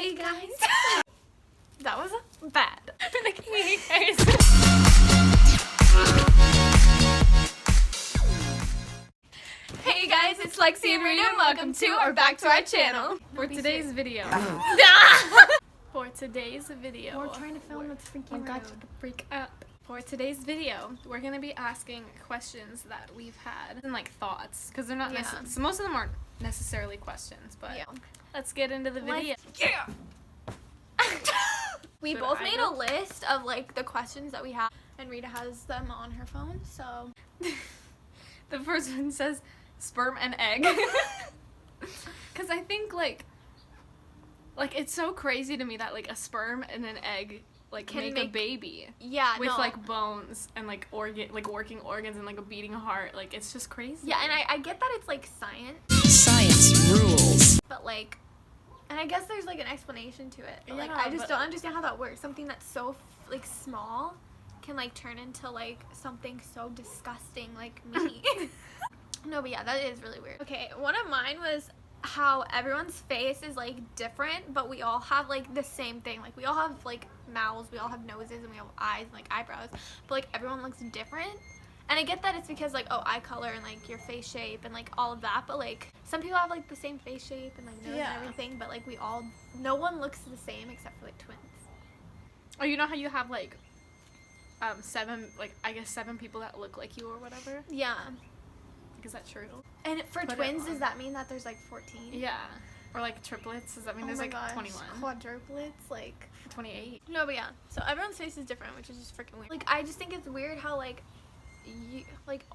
Hey guys. That was bad. Like, hey guys. Hey guys, it's Lexie and Rita, and welcome to or back to our channel. For today's video. For today's video. We're trying to film with freaking Oh God, room. shut the freak up. For today's video, we're gonna be asking questions that we've had and like thoughts, because they're not necessarily. So most of them aren't necessarily questions, but let's get into the video. Yeah. We Should both I made go? a list of like the questions that we have, and Rita has them on her phone. So The first one says sperm and egg. Because I think like it's so crazy to me that like a sperm and an egg like Can make a baby. yeah, With no. like bones and like working organs and like a beating heart. Like it's just crazy. Yeah, and I get that it's like science, Science rules. but like, and I guess there's like an explanation to it. But, like Yeah, I just but- don't understand how that works. Something that's so like small can like turn into like something so disgusting like me. No, but yeah, that is really weird. Okay, one of mine was how everyone's face is like different, but we all have like the same thing. Like we all have like mouths, we all have noses, and we have eyes and like eyebrows, but like everyone looks different. And I get that it's because like, oh, eye color and like your face shape and like all of that, but like some people have like the same face shape and like nose Yeah. and everything, but like no one looks the same except for like twins. Oh, you know how you have like seven people that look like you or whatever? Yeah. Is that true? And for Put it twins, on. does that mean that there's like 14? Yeah. Or like triplets? Does that mean Oh there's my like gosh, 21? quadruplets, like 28? no, but yeah. So everyone's face is different, which is just freaking weird. Like I just think it's weird how like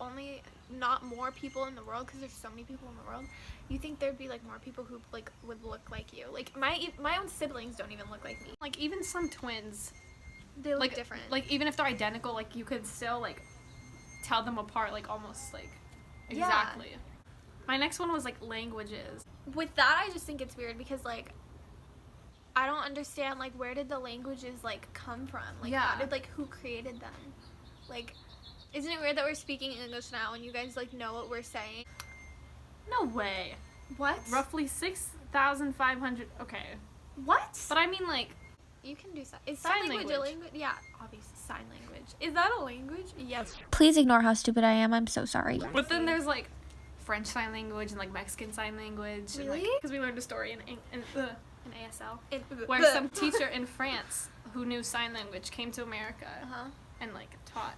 only not more people in the world, because there's so many people in the world. You think there'd be like more people who like would look like you. Like my own siblings don't even look like me. Like even some twins, They look like different. Like even if they're identical, like you could still like tell them apart, like almost like Yeah. exactly. My next one was like languages. With that, I just think it's weird because like I don't understand like where did the languages like come from? Like Yeah. how did like who created them? Like isn't it weird that we're speaking English now and you guys like know what we're saying? No way. What? Roughly 6,500. Okay, What? but I mean like You can do sign. Is Sign sign language a language. language? Yeah, obviously sign language. Is that a language? Yes. Please ignore how stupid I am. I'm so sorry. But then there's like French sign language and like Mexican sign language. Really? Because we learned a story in ASL It, where some teacher in France who knew sign language came to America Uh-huh. and like taught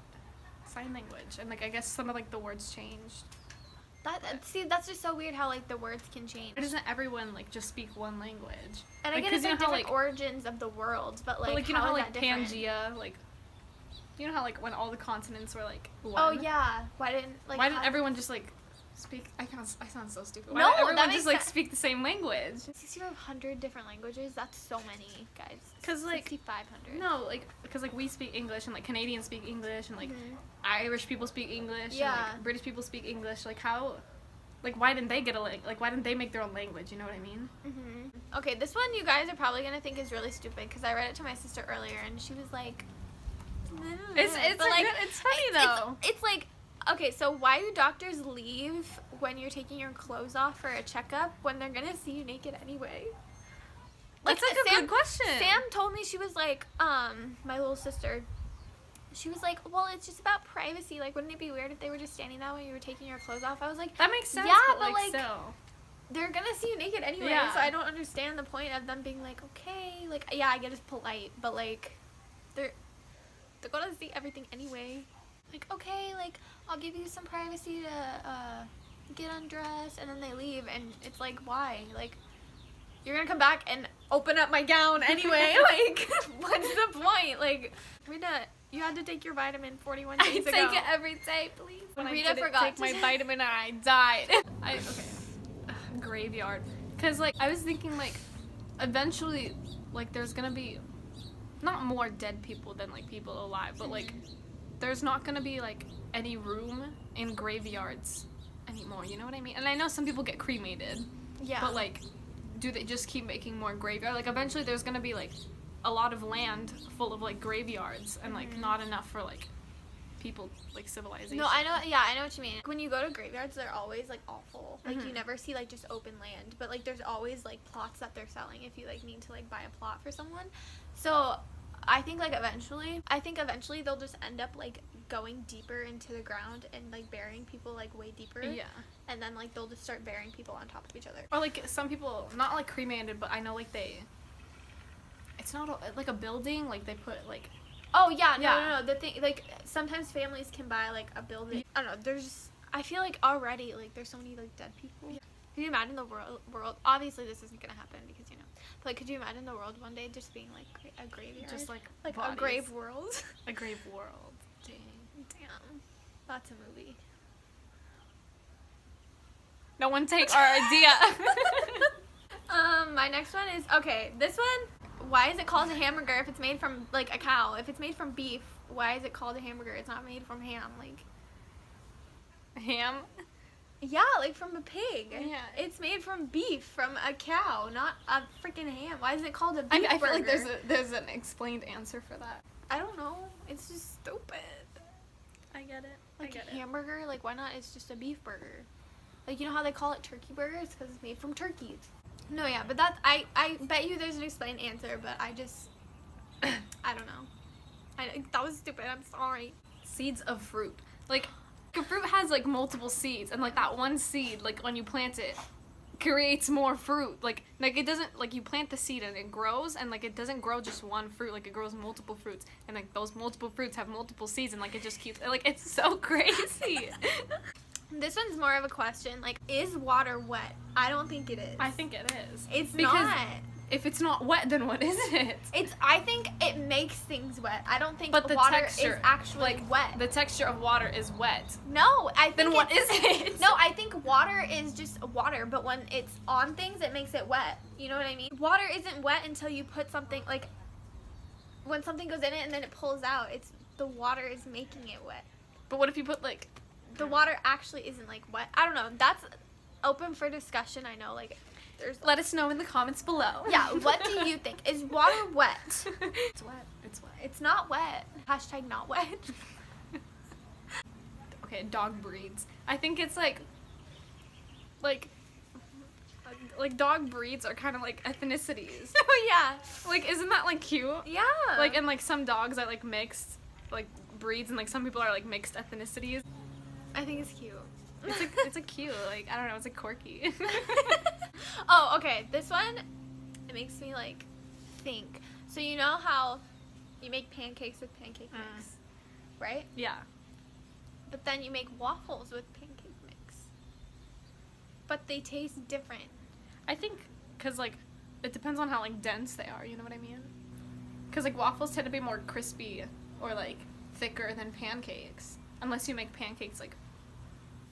sign language, and like I guess some of like the words changed. See, that's just so weird how like the words can change. But doesn't everyone like just speak one language? And I like, get 'cause it's you like know how, different origins of the world, but like, But like you know how how is like that different? Pangea, like you know how like when all the consonants were like one? Oh yeah. Why didn't like? Why didn't how- everyone just like speak? I sound so stupid. Why No, didn't that everyone makes just like sense. speak the same language? 6,500 different languages. That's so many, guys. 'Cause, like, 6,500. No, like because like we speak English and like Canadians speak English and like Mhm. Irish people speak English Yeah. and like British people speak English. Like how? Like why didn't they get a like why didn't they make their own language? You know what I mean? Mhm. Okay, this one you guys are probably gonna think is really stupid because I read it to my sister earlier and she was like, It's but, like, it's funny it's- though. It's like, okay, so why do doctors leave when you're taking your clothes off for a checkup when they're gonna see you naked anyway? That's like a good question. Sam told me, she was like, my little sister, she was like, well, it's just about privacy. Like, wouldn't it be weird if they were just standing there when you were taking your clothes off? I was like, That makes sense. Yeah, but but, like, still. they're gonna see you naked anyway, Yeah. so I don't understand the point of them being like, okay, like, yeah, I get it's polite, but like, they're gonna see everything anyway. Like, okay, like, I'll give you some privacy to get undressed, and then they leave, and it's like, why? Like, you're gonna come back and open up my gown anyway. Like, what's the point? Like, Rita, you had to take your vitamin 41 I days take ago. it every day, please. When Rita I didn't forgot take to my take- vitamin and I died. Graveyard. Cause like I was thinking like eventually like there's gonna be not more dead people than like people alive, but like there's not gonna be like any room in graveyards anymore. You know what I mean? And I know some people get cremated, Yeah. but like do they just keep making more graveyard? Like eventually there's gonna be like a lot of land full of like graveyards and like not enough for like people, like, civilization. No, I know. Yeah, I know what you mean. When you go to graveyards, they're always like awful. Like Mhm. you never see like just open land, but like there's always like plots that they're selling if you like need to like buy a plot for someone. So I think eventually they'll just end up like going deeper into the ground and like burying people like way deeper. Yeah. And then like they'll just start burying people on top of each other. Or, like, some people, not, like, cremated, but I know, like, it's not, like, a building, like, they put, like... Oh yeah, Yeah. no. The thing, like, sometimes families can buy like a building. I don't know. There's, I feel like already like there's so many like dead people. Yeah. Could you imagine the world? Obviously, this isn't gonna happen because but like, could you imagine the world one day just being like a graveyard? Just, like a bodies. grave world. A grave world. Dang. Damn, that's a movie. No one take our idea. My next one is okay. This one. Why is it called a hamburger if it's made from like a cow? If it's made from beef, why is it called a hamburger? It's not made from ham. Like Ham? yeah, like from a pig. Yeah. It's made from beef from a cow, not a freaking ham. Why is it called a beef I feel like burger? there's an explained answer for that. I don't know. It's just stupid. I get it. Like a hamburger, like why not? It's just a beef burger. Like you know how they call it turkey burgers because it's made from turkeys. No, yeah, but that's I bet you there's an explained answer, but I just I don't know. That was stupid. I'm sorry. Seeds of fruit. Like, a fruit has, like, multiple seeds, and, like, that one seed, like, when you plant it, creates more fruit. Like it doesn't, like, you plant the seed and it grows, and, like, it doesn't grow just one fruit. Like, it grows multiple fruits, and, like, those multiple fruits have multiple seeds, and, like, it just keeps, like, it's so crazy. This one's more of a question. Like, is water wet? I don't think it is. I think it is. It's because not. If it's not wet, then what is it? I think it makes things wet. I don't think But the water texture, is actually like, wet. The texture of water is wet. No, I think Then what is it? No, I think water is just water, but when it's on things, it makes it wet. You know what I mean? Water isn't wet until you put something, like, when something goes in it and then it pulls out, the water is making it wet. But what if you put, like... The water actually isn't, like, wet. I don't know. That's open for discussion. I know, like, Let us know in the comments below. Yeah, what do you think? Is water wet? It's wet. It's wet. It's not wet. Hashtag not wet. Okay, dog breeds. I think it's like dog breeds are kind of like ethnicities. Oh, yeah. Like, isn't that, like, cute? Yeah. Like, and, like, some dogs are, like, mixed, like, breeds, and, like, some people are, like, mixed ethnicities. I think it's cute. It's a cute, like, I don't know, it's, like, quirky. Oh, okay. This one, it makes me, like, think. So you know how you make pancakes with pancake mix, right? Yeah. But then you make waffles with pancake mix. But they taste different. I think, because, like, it depends on how, like, dense they are, you know what I mean? Because, like, waffles tend to be more crispy or, like, thicker than pancakes. Unless you make pancakes, like,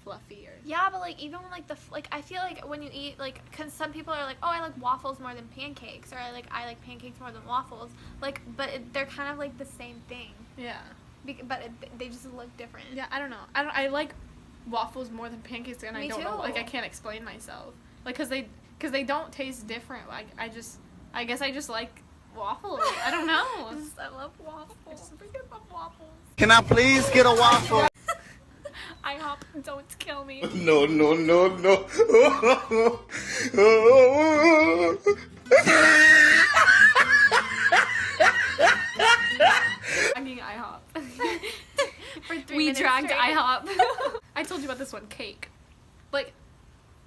fluffier. Yeah, but, like, even when, like, I feel like when you eat, like, because some people are like, oh, I like waffles more than pancakes, or I like pancakes more than waffles. Like, but they're kind of, like, the same thing. Yeah. But they just look different. Yeah, I don't know. I like waffles more than pancakes, and Me I don't know. too. Like, I can't explain myself. Like, because they don't taste different. Like, I guess I just like waffles. I don't know. I love waffles. I just freaking love waffles. Can I please get a waffle? IHOP, don't kill me. No, no, no, no. Dragging IHOP. For 3 We minutes dragged straight. IHOP. I told you about this one, cake. Like,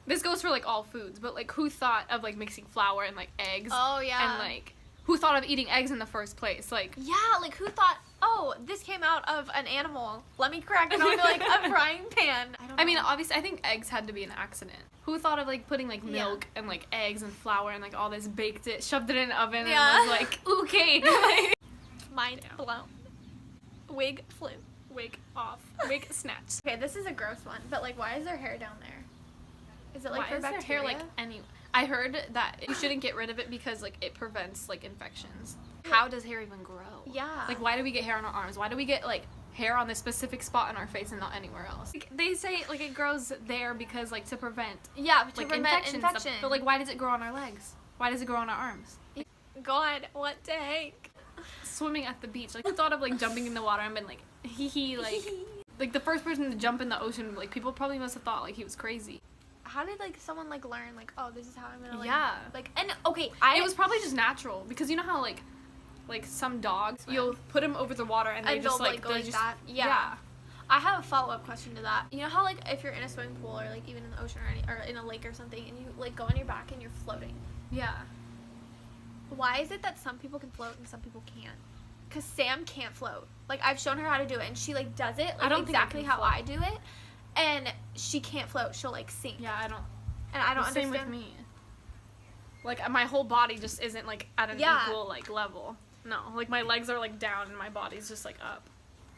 this goes for, like, all foods, but, like, who thought of, like, mixing flour and, like, eggs? Oh, yeah. And, like, who thought of eating eggs in the first place? Like, Yeah, like, who thought, oh, this came out of an animal. Let me crack it onto, like, a frying pan. I don't know. I mean, obviously, I think eggs had to be an accident. Who thought of, like, putting, like, milk and, like, eggs and flour and, like, all this, baked it, shoved it in an oven, Yeah. and was like, ooh, cake. Like, Mind blown. Wig flew. wig off. Wig snatched. Okay, this is a gross one, but, like, why is there hair down there? Is it, like, Why for is their bacteria? hair, like, any... I heard that you shouldn't get rid of it because, like, it prevents, like, infections. How does hair even grow? Yeah. Like, why do we get hair on our arms? Why do we get, like, hair on this specific spot in our face and not anywhere else? Like, they say, like, it grows there because, like, to prevent, Yeah, to like, prevent infection. infection. Stuff. But, like, why does it grow on our legs? Why does it grow on our arms? God, what the heck? Swimming at the beach. Like, who thought of, like, jumping in the water and been like, he like the first person to jump in the ocean, like people probably must have thought like he was crazy. How did like someone like learn like, oh, this is how I'm gonna like Yeah. like, and okay, It was probably just natural because you know how like some dogs, you'll put them over the water and they and just they'll, like go they like just that. Yeah. I have a follow-up question to that. You know how like if you're in a swimming pool or like even in the ocean or in a lake or something and you like go on your back and you're floating. yeah. Why is it that some people can float and some people can't? Because Sam can't float. Like I've shown her how to do it and she like does it like I don't think I exactly can how float. I do it. And she can't float. She'll like sink. Yeah, I don't. And I don't Same understand. with me. Like my whole body just isn't like at an Yeah. equal like level. No, like my legs are like down and my body's just like up.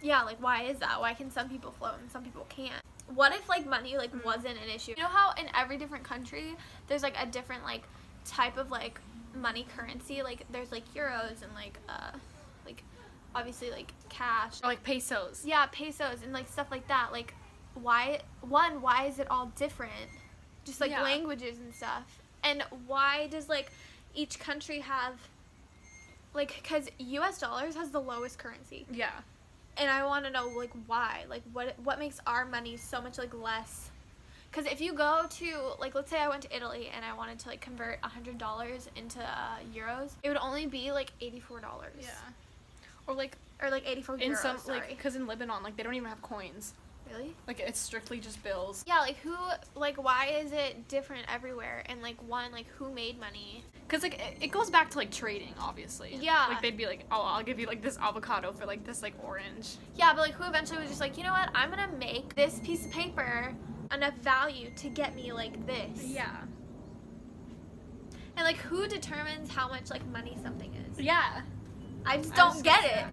Yeah, like why is that? Why can some people float and some people can't? What if like money like wasn't an issue? You know how in every different country there's like a different like type of like money currency? Like there's like euros and like obviously like cash. Or like pesos. Yeah, pesos and like stuff like that. Like why is it all different? Just like Yeah. languages and stuff. And why does like each country have like, cuz US dollars has the lowest currency. Yeah. And I want to know like why? Like what makes our money so much like less? Cuz if you go to like let's say I went to Italy and I wanted to like convert $100 into euros, it would only be like $84. Yeah. Or like Or like 84 in euros, some sorry. like because in Lebanon like they don't even have coins. Really? Like it's strictly just bills. Yeah, like who like why is it different everywhere? And like one like who made money? Cause like it goes back to like trading, obviously. Yeah. Like they'd be like, oh, I'll give you like this avocado for like this like orange. Yeah, but like who eventually was just like, you know what? I'm going to make this piece of paper enough value to get me like this. Yeah. And like who determines how much like money something is? Yeah. I just I don't was get gonna it. say,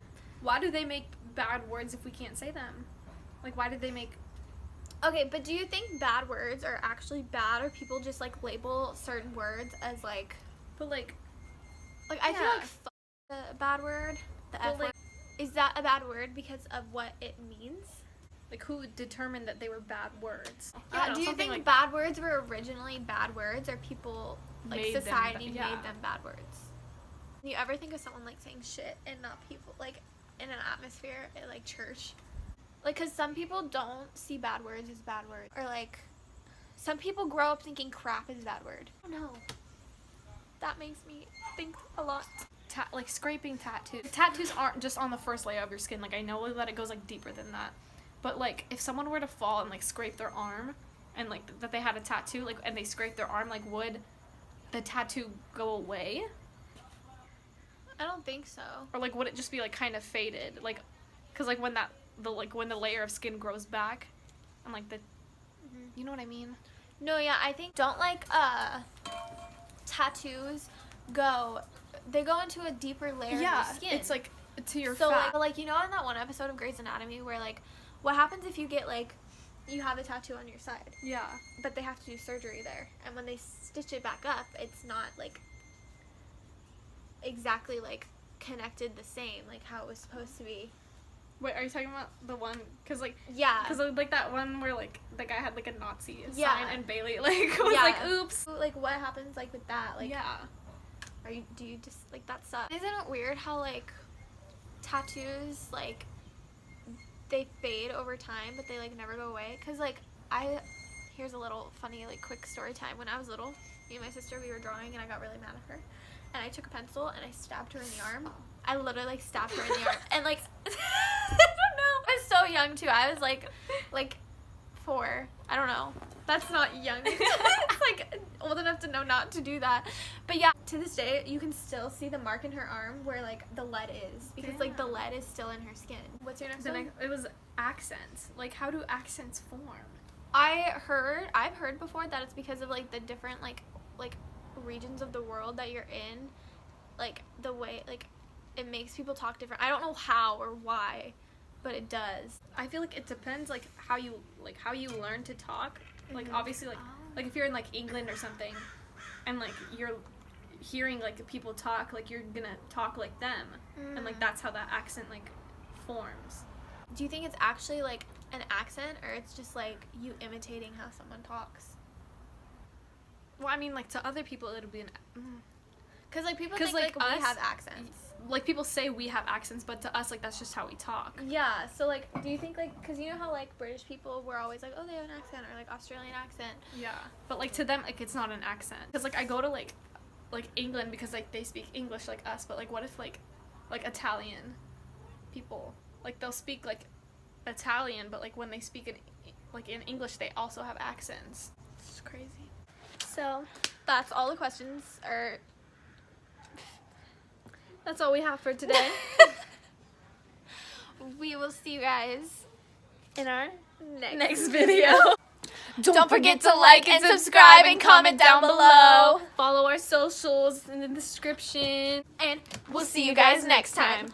why do they make bad words if we can't say them? Like why did they make? Okay, but do you think bad words are actually bad or people just like label certain words as like But like I feel Yeah. like a bad word, the Well, F word. Is that a bad word because of what it means? like who determined that they were bad words? I Yeah, don't know, do you something think like bad words were originally bad words or people, like Made them society ba- yeah. made them bad words? Do you ever think of someone like saying shit and not people, like in an atmosphere at like church? Like, cause some people don't see bad words as bad words. Or like, some people grow up thinking crap is a bad word. I don't know. That makes me think a lot. like scraping tattoos. Tattoos aren't just on the first layer of your skin. Like I know that it goes like deeper than that. But like if someone were to fall and like scrape their arm and like that they had a tattoo like and they scraped their arm, like would the tattoo go away? I don't think so. Or like would it just be like kind of faded? Like cuz like when when the layer of skin grows back and like the you know what I mean? No, yeah, I think don't like tattoos they go into a deeper layer of your skin. It's like to your so fat. like you know in that one episode of Grey's Anatomy where like what happens if you get like you have a tattoo on your side Yeah. but they have to do surgery there and when they stitch it back up it's not like exactly like connected the same like how it was supposed to be. Wait, are you talking about the one? Cause like Yeah. like that one where like the guy had like a Nazi Yeah. sign and Bailey like was Yeah. like oops. Like what happens like with that? Like yeah. do you just like that sucks? Isn't it weird how like tattoos like they fade over time but they like never go away? Cause like here's a little funny like quick story time. When I was little, me and my sister we were drawing and I got really mad at her and I took a pencil and I stabbed her in the arm. I literally like stabbed her in the arm and like I don't know. I was so young too. I was like 4. I don't know. That's not young. It's like old enough to know not to do that. But yeah, to this day, you can still see the mark in her arm where like the lead is because like the lead is still in her skin. What's your next one? It was accents. Like how do accents form? I've heard before that it's because of like the different like regions of the world that you're in, like the way like it makes people talk different. I don't know how or why, but it does. I feel like it depends like how you learn to talk. Like obviously like if you're in like England or something and like you're hearing like people talk, like you're gonna talk like them. And like that's how that accent like forms. Do you think it's actually like an accent or it's just like you imitating how someone talks? Well, I mean like to other people it'll be an Because like people 'Cause, think like, like we us- have accents. like people say we have accents, but to us, like that's just how we talk. Yeah, so like, do you think like, because you know how like British people were always like, oh, they have an accent, or like Australian accent. Yeah, but like to them, like it's not an accent. Because like I go to like England because like they speak English like us, but like what if like Italian people, like they'll speak like Italian, but like when they speak in English, they also have accents. It's crazy. So that's all the questions, or that's all we have for today. We will see you guys in our next video. Don't forget to like and subscribe and comment down below. Follow our socials in the description. And we'll see you guys next time.